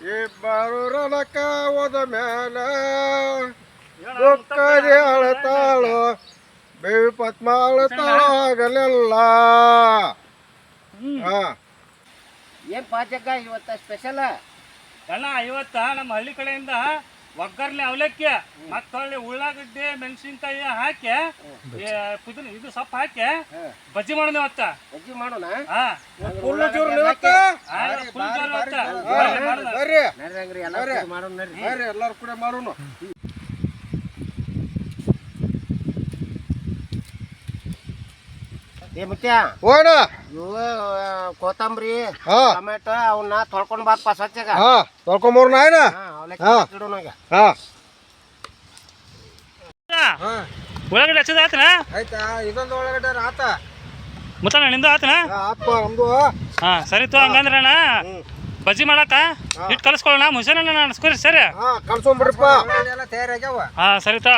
ಇಬ್ಬರು ರನಕ ಹೋದ ಮ್ಯಾಲ ದುಃಖದಿ ಅಳತಾಳು ಬೇವಿ ಪದ್ಮ ಅಳತಾಳು ಆಗಲೆಲ್ಲ. ಏನ್ ಪಾಚಕ ಇವತ್ತ ಸ್ಪೆಷಲ್ ಅಣ್ಣ ಇವತ್ತ ನಮ್ಮ ಹಳ್ಳಿ ಕಡೆಯಿಂದ ಒಗ್ಗರ್ಲೆ ಅವಲಕ್ಕಿ ಮತ್ತೊಳ್ಳೆ ಉಳ್ಳಾಗಡ್ಡೆ ಮೆಣಸಿನ್ಕಾಯಿ ಹಾಕಿ ಇದು ಸೊಪ್ಪು ಹಾಕಿ ಬಜ್ಜಿ ಮಾಡೋಣ ಇವತ್ತ. ಬಜ್ಜಿ ಮಾಡೋಣ. ಫುಲ್ ಜೋರ್ ಎಲ್ಲಾರು ಕೂಡ ಮಾಡೋಣ. ಏ ಮುತ್ಯ ಹೋಣ ಇವು ಕೊತ್ತಂಬರಿ ಟೊಮೆಟೊ ಅವನ್ನ ತೊಳ್ಕೊಂಡ್ ಬಾಪ್ಪ ಸ್ವಚ್ಛಗ ತೊಳ್ಕೊಂಬರ್ನ ಆಯ್ನ. ಉಳ್ಳಾಗಡ್ಡೆ ಹಚ್ಚದ ಆತನ ಆಯ್ತಾ ಇದೊಂದು ಒಳಗಡೆ ಆತ ಮುತ್ತಣ್ಣ ನಿಂದು ಆತನ ಅಪ್ಪ ನಮ್ದು. ಸರಿ ತೋ ಹಂಗಂದ್ರೆ ಅಣ್ಣ ಬಜ್ಜಿ ಮಾಡಕ್ಕ ಹಿಟ್ಟು ಕಲಿಸ್ಕೊಳ್ಳೋಣ ಮುಸೇನ ಅನ್ಸ್ಕೊರಿ ಸರಿ ಕಳ್ಸೊಂಬಿಡ್ರಪ್ಪ ಎಲ್ಲ ತಯಾರಾಗ್ಯಾವ. ಸರಿ ತಾ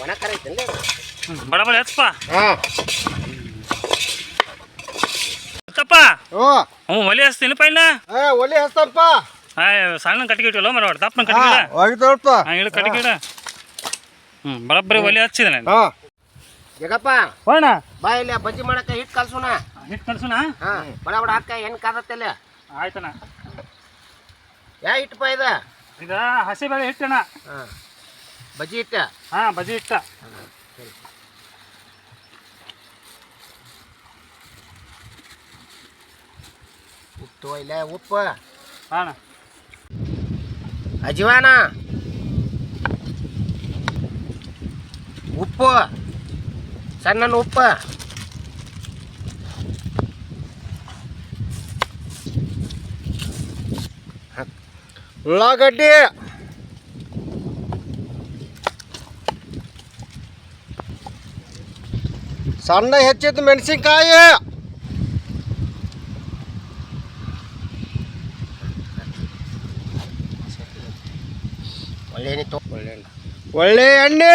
ಒಣ ಕರ ಐತೇನ್ರಿ ಬಡ ಬಡ ಹಚ್ಚಪ್ಪ. ಹ್ಞೂ ಒಲಿ ಹಚ್ತೀನಪ್ಪ ಇನ್ನ ಒಲಿ ಹಸ್ತಪ್ಪ. ಸಣ್ಣ ಕಟ್ಟಿಗೆ ಇಟ್ಟಲ್ಲ ಮರ ದಪ್ಪನ ಕಟ್ಟಿಗೆ ಇಡು ಕಟ್ಟಿಗೆ ಬರಬ್ಬರಿ ಒಲಿ ಹಚ್ಚಿದೆ ನಾನು. ಜಗಪ್ಪ ಹೋಣ ಬಾ ಇಲ್ಲ ಬಜ್ಜಿ ಮಾಡಕ್ಕ ಹಿಟ್ಟು ಕಲ್ಸೋಣ. ಹಿಟ್ಟು ಕಲ್ಸೋಣ ಬಡ ಬಡ ಹಾಕ ಹೆಣ್ಣು ಕಾದತ್ತಲ್ಲ. ಆಯ್ತಣ್ಣ. ಯಾ ಹಿಟ್ಟಪ್ಪ ಇದು ಹಸಿ ಬೇಳೆ ಹಿಟ್ಟಣ್ಣ. ಬಜ್ಜಿ ಹಿಟ್ಟ. ಬಜ್ಜಿ ಹಿಟ್ಟ. ಉಪ್ಪು ಇಲ್ಲ ಉಪ್ಪು ಅಣ್ಣ ಅಜ್ವಾನ ಉಪ್ಪು ಸಣ್ಣ ಉಪ್ಪು ಉಳ್ಳಾಗಡ್ಡಿ ಸಣ್ಣ ಹೆಚ್ಚಿದ ಮೆಣಸಿನ್ಕಾಯಿ ಒಳ್ಳೆ ಎಣ್ಣೆ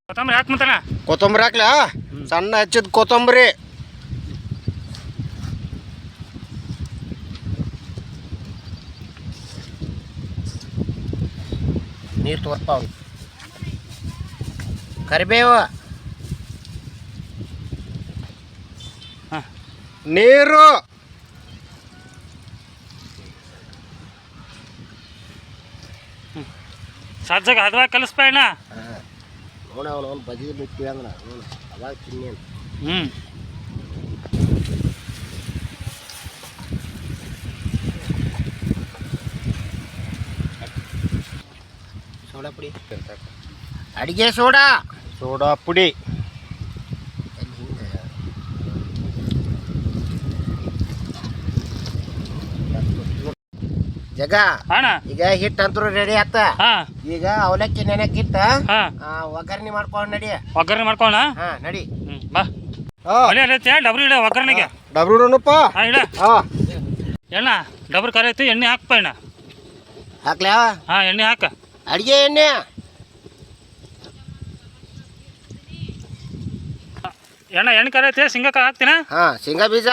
ಕೊತ್ತಂಬರಿ ಹಾಕ್ ಮತ್ತಣ್ಣ. ಕೊತ್ತಂಬರಿ ಹಾಕ್ಲಾ ಸಣ್ಣ ಹೆಚ್ಚಿದ ಕೊತ್ತಂಬರಿ ನೀರು ತೋರ್ತಾವ ಕರಿಬೇವು ನೀರು ಸಜ್ಜಗ ಹದವಾಗಿ ಕಲಿಸ್ಪ ಅಣ್ಣ. ನೋಡ ಅವನು ಬಜ್ಜಿ ಬಿಟ್ಟಿವಂಗ ಅವಾಗ ತಿನ್ನಿ. ಸೋಡಾ ಪುಡಿ ಅಡಿಗೆ ಸೋಡಾ ಪುಡಿ ಜಗ ಅಣ್ಣ ಈಗ ಹಿಟ್ಟು ಅಂತೂ ರೆಡಿ ಆತ. ಈಗ ಅವಲಕ್ಕಿ ನೆನಕಿಟ್ಟ ಒಗ್ಗರಣೆ ಮಾಡ್ಕೊಂಡ್ ನಡಿ. ಒಗ್ಗರಣೆ ಮಾಡ್ಕೊಳ್ಳೋಣ ನಡಿ ಬಾ. ಡಬ್ರಿ ಇಡ ಒಗ್ಗರಣೆಗೆ ಡಬ್ರೂನಪ್ಪ ಇಡ ಎಣ್ಣ ಡಬ್ರಿ ಕರೈತಿ ಎಣ್ಣೆ ಹಾಕಪ್ಪ ಎಣ್ಣ ಹಾಕ್ಲಾ. ಎಣ್ಣೆ ಹಾಕ ಅಡಿಗೆ ಎಣ್ಣೆ ಎಣ್ಣೆ ಕರೈತಿ ಶೇಂಗಾಕಾಯಿ ಹಾಕ್ತೀನ. ಶೇಂಗಾ ಬೀಜ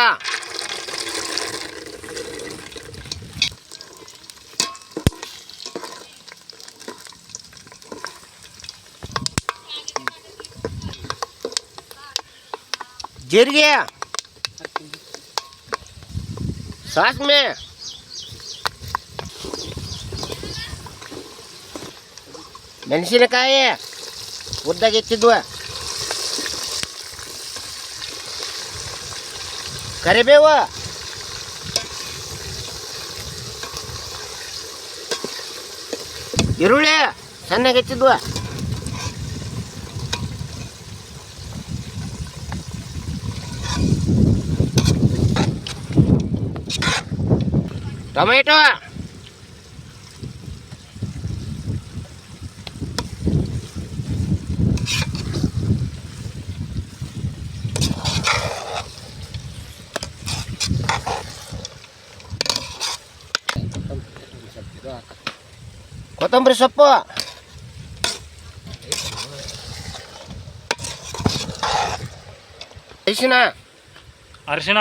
ಜೀರಿಗೆ ಸಾಸ್ಮೆ ಮೆಣಸಿನಕಾಯಿ ಉದ್ದಾಗಿ ಹೆಚ್ಚಿದ್ವ ಕರಿಬೇವು ಈರುಳ್ಳಿ ಸಣ್ಣಗೆ ಹೆಚ್ಚಿದ್ವ ಟೊಮೆಟೊ ಕೊತ್ತಂಬರಿ ಸೊಪ್ಪು ಅರಿಶಿನ ಅರಿಶಿನ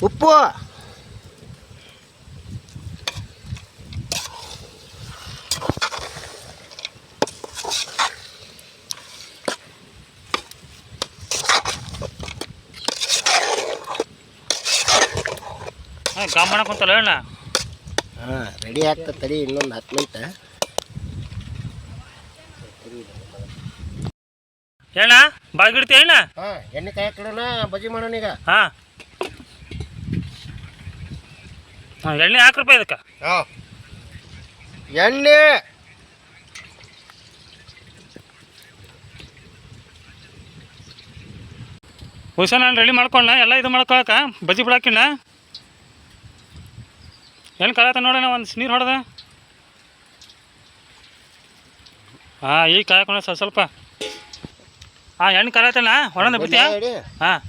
ಉಪ್ಪು ಗಾಮ್ ಮಾಡಕ್ಕೆ ಕುಂತಲ್ಲ ಅಣ್ಣ. ಹಾಂ ರೆಡಿ ಆಗ್ತದೆ ತಡಿ ಇನ್ನೊಂದು 10 ಮಿನಿಟ್. ಏಣ್ಣ ಬಾಗಿಡ್ತೀಯ ಅಣ್ಣ? ಹಾಂ ಎಣ್ಣೆ ಕಾಯಿ ಹಾಕಿಡೋಣ, ಬಜ್ಜಿ ಮಾಡೋಣ ಈಗ. ಹಾಂ ಹಾಂ ಎಣ್ಣೆ ಹಾಕ್ರಪ್ಪ ಇದಕ್ಕೆ. ಹಾಂ ಎಣ್ಣೆ ಹುಷ ನಾನು ರೆಡಿ ಮಾಡ್ಕೊಂಡ ಎಲ್ಲ ಇದು ಮಾಡ್ಕೊಳಕ ಬಜ್ಜಿ ಬಿಡಾಕಿಣ್ಣ. ಏನು ಕಲಾತ ನೋಡೋಣ, ಒಂದು ನೀರು ಹೊಡೆದ. ಹಾಂ ಈಗ ಕಾಯ್ಕೊಂಡ ಸ್ವಲ್ಪ. ಹಾಂ ಎಣ್ಣೆ ಕಲಾತಣ್ಣ ಹೊಡೆದ ಬಿಡ್ತೀಯ? ಹಾಂ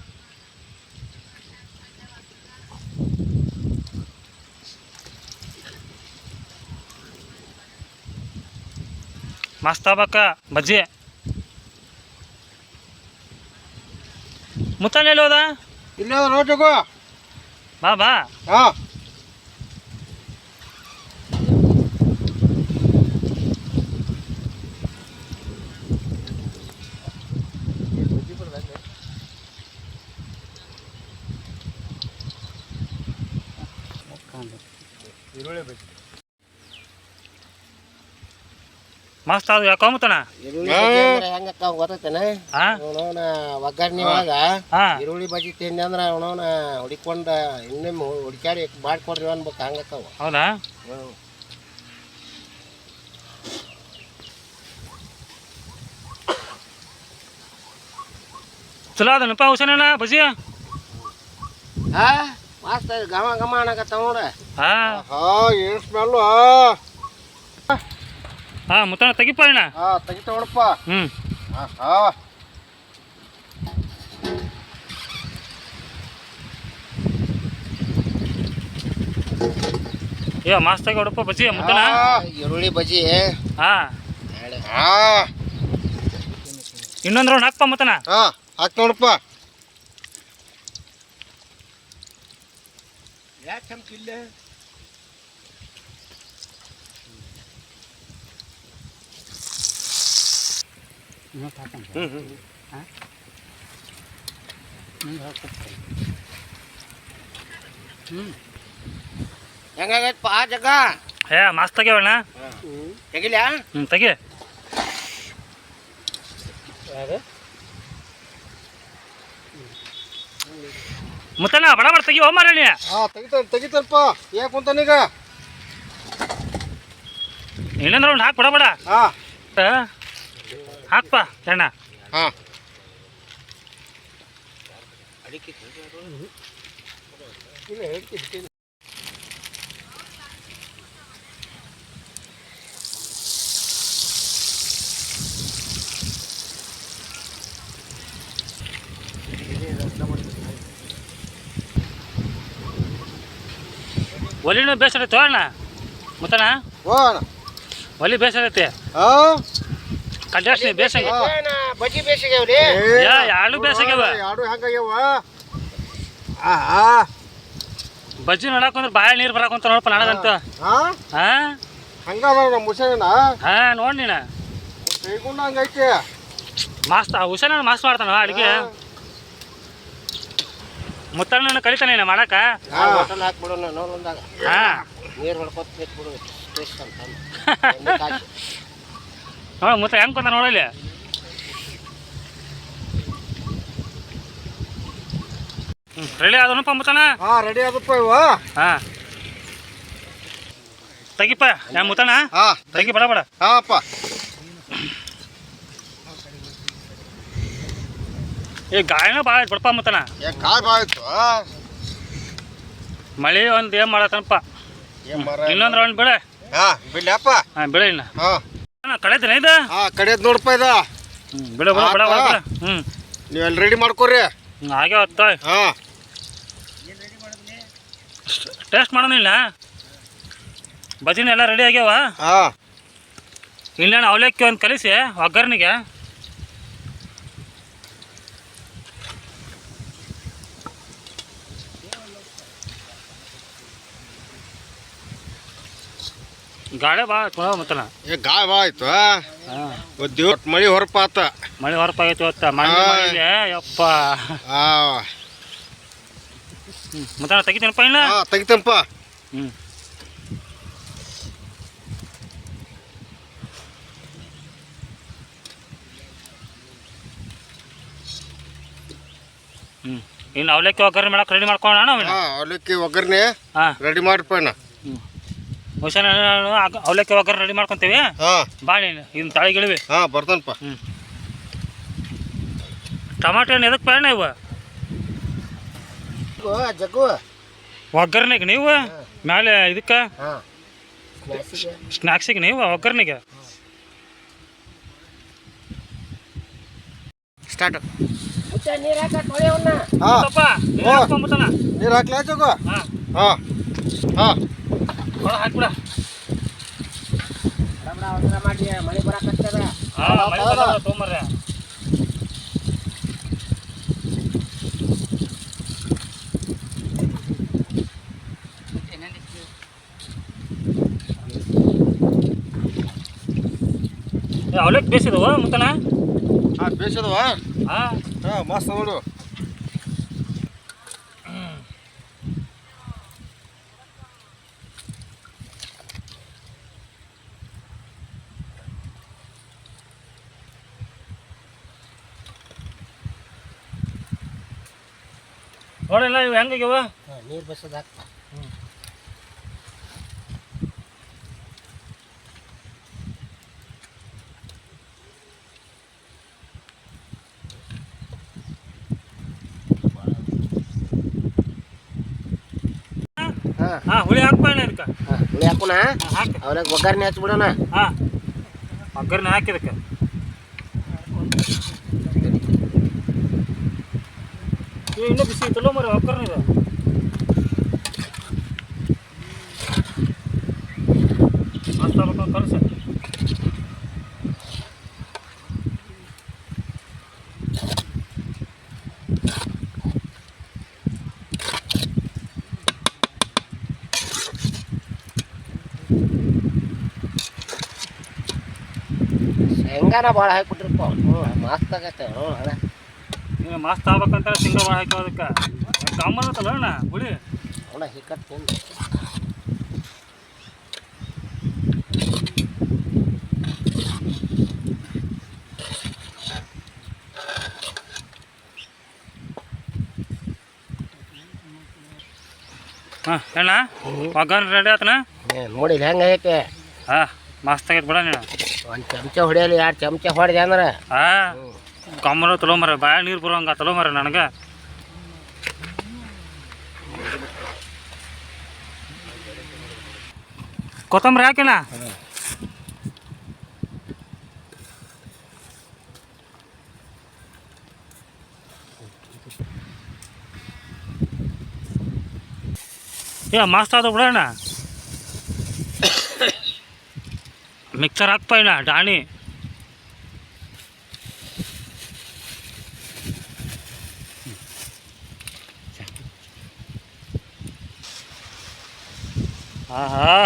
ಮಸ್ತ್ ಆಗ್ಬೇಕ ಬಜ್ಜಿ. ಮುತ್ತಣ್ಣ ಎಲ್ಲಿ ಹೋದ? ಇಲ್ಲ ರೋಟಗೋ. ಬಾ ಬಾ. ಹಾಂ ಮಸ್ತ್ ಅದು ಯಾಕೋ ಮುತ್ತಣ್ಣ. ಹೆಂಗ ಗೊತ್ತೈತೇನ? ಹಾಂ ಅವನವನ ಒಗ್ಗರಣೆ ಒಳಗ ಹಾಂ ಈರುಳ್ಳಿ ಬಜ್ಜಿ ತಿಂದೆ ಅಂದ್ರೆ ಅವನವನ ಹುಡಿಕೊಂಡು ಇನ್ನೊಮ್ಮೆ ಹುಡುಕ್ಯಾಡಿ ಮಾಡ್ಕೊಡ್ರಿ ಅನ್ಬೇಕು. ಹಂಗಕ್ಕವ. ಹೌದಾ? ಚಲೋ ಅದನಪ್ಪ ಹುಷನಣ್ಣ ಬಜ್ಜಿ. ಹಾಂ ಮಸ್ತ್ ಘಮ ಘಮ ಅನ್ನಕತ್ತಾವ ನೋಡ. ಹಾಂ ಹಾಂ ಏನು ಸ್ಮೆಲ್ಲು. ಹಾಂ ಮುತ್ತಣ್ಣ ತೆಗಿಪ್ಪ ಅಣ್ಣ. ಹಾಂ ತೆಗಿತಾ ನೋಡಪ್ಪ. ಹ್ಞೂ ಹಾಂ ಹಾಂ ಏ ಮಸ್ತ್ ಆಗಿ ಹೊಡಪ್ಪ ಬಜ್ಜಿ ಮುತ್ತಣ್ಣ. ಈರುಳ್ಳಿ ಬಜ್ಜಿ. ಹಾಂ ಹಾಂ ಇನ್ನೊಂದು ರೌಂಡ್ ಹಾಕ್ಪ ಮುತ್ತಣ್ಣ. ಹಾಂ ಹಾಕಿ ನೋಡಪ್ಪ. ಯಾಕೆ ಚಮಚಿಲ್ಲ? ಹೆಂಗಾಗೈತಪ್ಪ ಆ ಜಗ? ಏ ಮಸ್ತ್ ಆಗ್ಯಾವಣ್ಣ. ತೆಗಿಲ್ಯಾ? ಹ್ಞೂ ತೆಗಿ. ಮುತ್ತಣ್ಣ ಬಡ ಬಡ ತೆಗಿ ಹೋಮಾರ ನೀ. ಹಾಂ ತೆಗಿತಾನಪ್ಪ. ಯಾಕೆ ಕುಂತಾನೀಗ? ಇನ್ನೊಂದು ರೌಂಡ್ ಹಾಕಿ ಬಡ ಬಡ. ಹಾಂ ಹಾಕ್ಪ ಅಣ್ಣ. ಹಾಂ ಒಲಿನೂ ಬೇಸರೈತೆ ಅಣ್ಣ ಮುತ್ತಣ್ಣ. ಹೋಣ. ಒಲಿ ಬೇಸರೈತಿ, ಹಾಂ ಕಂಡಷ್ಟು ಬೇಸಾಗಿ. ಬಜ್ಜಿ ಬೇಸಿಗೆವ್ರಿ. ಎರಡು ಬೇಸಾಗ್ಯಾವ. ಎರಡು ಹೆಂಗಾಗ್ಯಾವ? ಹಾಂ ಬಜ್ಜಿ ನೋಡಕ್ಕಂದ್ರೆ ಬಾಯ ನೀರು ಬರಕಂತ ನೋಡಪ್ಪ ನನಗಂತ. ಹಾಂ ಹಾಂ ಹಂಗದ ನಮ್ಮ ಹುಷೇನ. ಹಾಂ ನೋಡಿ ನೀನು ಕೈಗುಂಡ ಹಂಗೈತೆ. ಮಸ್ತ್ ಹುಷಾರ ಮಸ್ತ್ ಮಾಡ್ತಾನ ಅಡುಗೆ. ಮುತ್ತಣ್ಣ ಕಲಿತಾನೆ ಮಾಡಕ. ಹೋಟೆಲ್ ಹಾಕ್ಬಿಡೋಣ ನೋಡೊಂದಾಗ. ಹಾಂ ನೀರು ಹೊಡ್ಕೊತ ಬಿಟ್ಬಿಡು ಟೇಸ್ಟ್ ಅಂತ. ನೋಡಿ ಮುತ್ತ ಹೆಂಗೆ ಕೊಂತ ನೋಡಲಿ. ರೆಡಿ ಆದನಪ್ಪ ಮುತ್ತಣ್ಣ. ಹಾಂ ರೆಡಿ ಆದಪ್ಪ ಇವ. ಹಾಂ ತೆಗಿಪ್ಪ ಯಾ ಮುತ್ತಣ್ಣ. ಹಾಂ ತೆಗಿ ಬಡ ಬಡ. ಹಾಂಪ್ಪ. ಈ ಗಾಯನ ಭಾಳ ಐತೆ ಬಿಡಪ್ಪ ಮುತ್ತಣ್ಣ. ಕಾಯಿ ಬಾಯ್ತು. ಮಳೆ ಒಂದು ಏನು ಮಾಡತ್ತನಪ್ಪ. ಇನ್ನೊಂದು ರೌಂಡ್ ಬಿಡ. ಹಾಂ ಬಿಡ್ಲಪ್ಪ. ಹಾಂ ಬಿಡ ಇನ್ನ. ಹಾಂ ಕಡೆತೇನೆ ಇದು. ಹಾಂ ಕಡೆಯದು ನೋಡಪ್ಪ ಇದು. ಬಿಡ ಬಿಡ ಬಿಡ ಬಿಡ. ಹ್ಞೂ ನೀವೆಲ್ಲ ರೆಡಿ ಮಾಡ್ಕೊರಿ. ಹ್ಞೂ ಆಗ್ಯಾವ. ಹಾಂ ಟೇಸ್ಟ್ ಮಾಡೋದಿಲ್ಲ. ಬಜ್ಜಿನ ಎಲ್ಲ ರೆಡಿ ಆಗ್ಯಾವ. ಹಾಂ ಇನ್ನೇನು ಅವಲಕ್ಕಿ ಒಂದು ಕಲಿಸಿ ಒಗ್ಗರ್ನಿಗೆ. ಗಾಳಿ ಭಾಳ ಕೊಳ ಮತ್ತನ ಏ ಗಾಯ ಬಾ ಆಯ್ತು ಹಾಂ ದಿವಸ ಮಳಿ ಹೊರಪಾತ ಮಳೆ ಹೊರಪಾಗೈತಿ ಇವತ್ತ ಮಳೆ ಮಾಡಿದೆ ಯಪ್ಪ ಮತ್ತನ ತೆಗಿತೇನಪ್ಪ ಇನ್ನ ತೆಗಿತಂಪ ಹ್ಞೂ ಹ್ಞೂ ಇನ್ನು ಅವಲಕ್ಕಿ ಒಗ್ಗರಣೆ ಮಾಡಕ್ಕೆ ರೆಡಿ ಮಾಡ್ಕೊಳ್ಳೋಣ ನಾವು ಅವಲಕ್ಕಿ ಒಗ್ಗರಣೆ ಹಾಂ ರೆಡಿ ಮಾಡ್ಪ ಹ್ಞೂ ಹುಷಾರ ಅವಲಕ್ಕಿ ಒಗ್ಗರಣೆ ರೆಡಿ ಮಾಡ್ಕೊತೀವಿ ಬಾ ನೀನು ಇನ್ನು ತಾಳಿಗಿಳಿವಿ ಬರ್ತಾನಪ್ಪ ಹ್ಞೂ ಟಮಾಟೆ ಹಣ್ಣು ಎದಕ್ಕೆ ಬೇಡ ಇವ ಜಗ್ಗು ಒಗ್ಗರಣೆಗೆ ನೀವು ಮೇಲೆ ಇದಕ್ಕೆ ಹಾಂ ಸ್ನ್ಯಾಕ್ಸಿಗೆ ನೀವು ಒಗ್ಗರಣೆಗೆ ಸ್ಟಾರ್ಟ್ ಮುಚ್ಚ ನೀರು ಹಾಕ ತೊಳೆಯವನ್ನ ನೀರು ಹಾಕ್ಲಾ ಜಗು ಹಾಂ ಹಾಕ್ಬಿಡ ಅವಸರ ಮಾಡಿ ಮಳೆ ಬರಕತ್ತದ ತೊಗೊಂಬರ್ರಿ ಅವಲಕ್ಕಿ ಬೇಸಿದವ ಮುತ್ತನ ಬೇಸದವ ಹಾಂ ಮಸ್ತ್ ನೋಡು ನೋಡಿಲ್ಲ ಇವು ಹೆಂಗಾಗ್ಯವ ನೀರು ಬಸದ ಹಾಂ ಹುಳಿ ಹಾಕ್ಪ ಇದಕ್ಕೆ ಹುಳಿ ಹಾಕೋಣ ಹಾಕಿ ಅವನಾಗ ಒಗ್ಗರಣೆ ಹಚ್ಬಿಡೋಣ ಹಾಂ ಒಗ್ಗರಣೆ ಹಾಕಿದಕ್ಕೆ ಇನ್ನೂ ಬಿಸಿ ಐತಲ್ಲ ಮರಿ ಒಗ್ಗರಣೆ ಇದೆ ಮಸ್ತ್ ಆಗ್ಬೇಕು ಕಲಸ ಶೇಂಗಾನ ಭಾಳ ಹಾಕ್ಬಿಟ್ರಪ್ಪ ಮಸ್ತ್ ಆಗತ್ತೆ ಅಣ್ಣ ನೀನು ಮಸ್ತ್ ಆಗ್ಬೇಕಂತ ಶೇಂಗಾ ಭಾಳ ಹಾಕೋದಕ್ಕೆ ಕಾಮತ್ತಲ್ಲ ಅಣ್ಣ ಹುಳಿ ಅವನ ಹಿಕ್ಕಟ್ ತಿಂದು ಹಾಂ ಅಣ್ಣ ಒಗ್ಗರಣೆ ರೆಡಿ ಆತನ ನೋಡಿ ಹೆಂಗೈತೆ ಹಾಂ ಮಸ್ತ್ ಆಗೈತೆ ಬಿಡ ನೀನು ಒಂದು ಚಮಚ ಹೊಡಿಯಲ್ಲ 2 ಚಮಚ ಹೊಡೆದೆ ಅಂದ್ರೆ ಹಾಂ ಕಮ್ಮರ ತೊಲೊಮರ ಬಾಯ ನೀರು ಬರೋಂಗ ತೊಲೊಮರ ನನಗೆ ಕೊತ್ತಂಬರಿ ಹಾಕಿನ ಏ ಮಸ್ತ್ ಆದ ಬಿಡೋಣ ಮಿಕ್ಸರ್ ಹಾಕ್ಪ ಇನ್ನ ಡಾಣಿ ಆಹಾ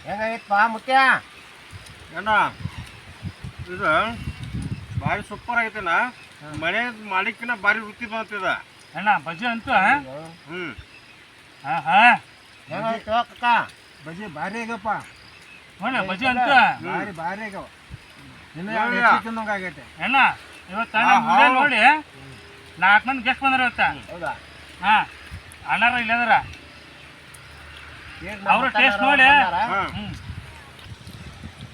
ಹೆಂಗೈತಪ್ಪ ಮುತ್ಯ ಅಣ್ಣ ಇದು ಭಾರಿ ಸೂಪರ್ ಆಗೈತಣ್ಣ ಮನೆ ಮಾಡಿಕಿನ ಭಾರಿ ರುಚಿ ಬಂತಿದ ಅಣ್ಣ ಬಜ್ಜಿ ಅಂತೂ ಹ್ಞೂ ಹಾಂ ಹಾಂ ಹೆಂಗಾಯ್ತು ಅಕ್ಕ ಬಜ್ಜಿ ಭಾರಿ ಆಗಪ್ಪ ಅಣ್ಣ ಬಜ್ಜಿ ಅಂತೂ ಭಾರಿ ಭಾರಿ ಆಗವ ಇನ್ನು ತಿಂದಂಗೆ ಆಗೈತೆ ಅಣ್ಣ ಇವತ್ತು ವಿಡಿಯೋ ನೋಡಿ 4 ಮಂದಿ ಗೆಸ್ಟ್ ಬಂದಾರ ಇವತ್ತು ಹೌದಾ ಹಾಂ ಅಣ್ಣಾರ ಇಲ್ಲದ್ರ ಅವ್ರ ಟೇಸ್ಟ್ ನೋಡಿ ಹ್ಞೂ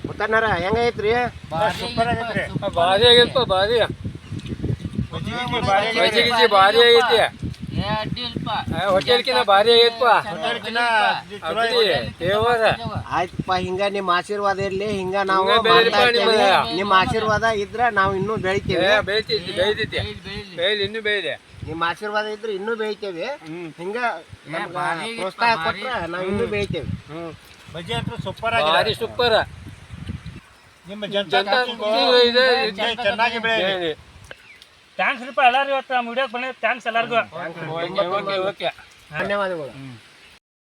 ಮುತ್ತಣ್ಣಾರ ಹೆಂಗೈತ್ರಿ ಸೂಪರ್ ಆಗೈತ್ರಿ ಭಾರಿ ಆಗೈತಪ್ಪ ಭಾರಿ ಬಜ್ಜಿ ಗಿಜ್ಜಿ ಭಾರಿ ಆಗೈತಿ ಹೋಟೆಲ್ಕಿನ ಭಾರಿ ಆಗೈತಪ್ಪ ಆಯ್ತಪ್ಪ ಹಿಂಗ ನಿಮ್ಮ ಆಶೀರ್ವಾದ ಇರ್ಲಿ ಹಿಂಗ ನಾವು ಹಿಂಗ ಬೆಳೀಲಿ ಮಾಡ್ತಾ ನಿಮ್ಮ ಇರ್ತೀವಿ. ನಿಮ್ಮ ಆಶೀರ್ವಾದ ಇದ್ರ ನಾವು ಇನ್ನೂ ಬೆಳಿತೀವಿ ಬೆಳಿತೈತಿ ಬೆಳಿತೈತಿ ಬೆಳಿಲಿ ಇನ್ನೂ ಬೆಳಿದೆ ನಿಮ್ಮ ಆಶೀರ್ವಾದ ಇದ್ರೆ ಇನ್ನೂ ಬೆಳಿತೇವೆ ಹಿಂಗ ನಮ್ಗ ಪ್ರೋತ್ಸಾಹ ಕೊಟ್ರ ನಾವು ಇನ್ನೂ ಬೆಳಿತೇವೆ ಬಜ್ಜಿ ಅಂತೂ ಸೂಪರ್ ಭಾರಿ ಸೂಪರ್ ನಿಮ್ಮ ಜನತಾ ಇದೆ ಚೆನ್ನಾಗಿ ಬೆಳೆಯಲಿ. ಥ್ಯಾಂಕ್ಸ್ ರೀಪ ಎಲ್ಲಾರು ಇವತ್ತು ವಿಡಿಯೋಗೆ ಬಂದಿದ್ದು ಥ್ಯಾಂಕ್ಸ್ ಎಲ್ಲರಿಗೂ ಓಕೆ ಧನ್ಯವಾದಗಳು.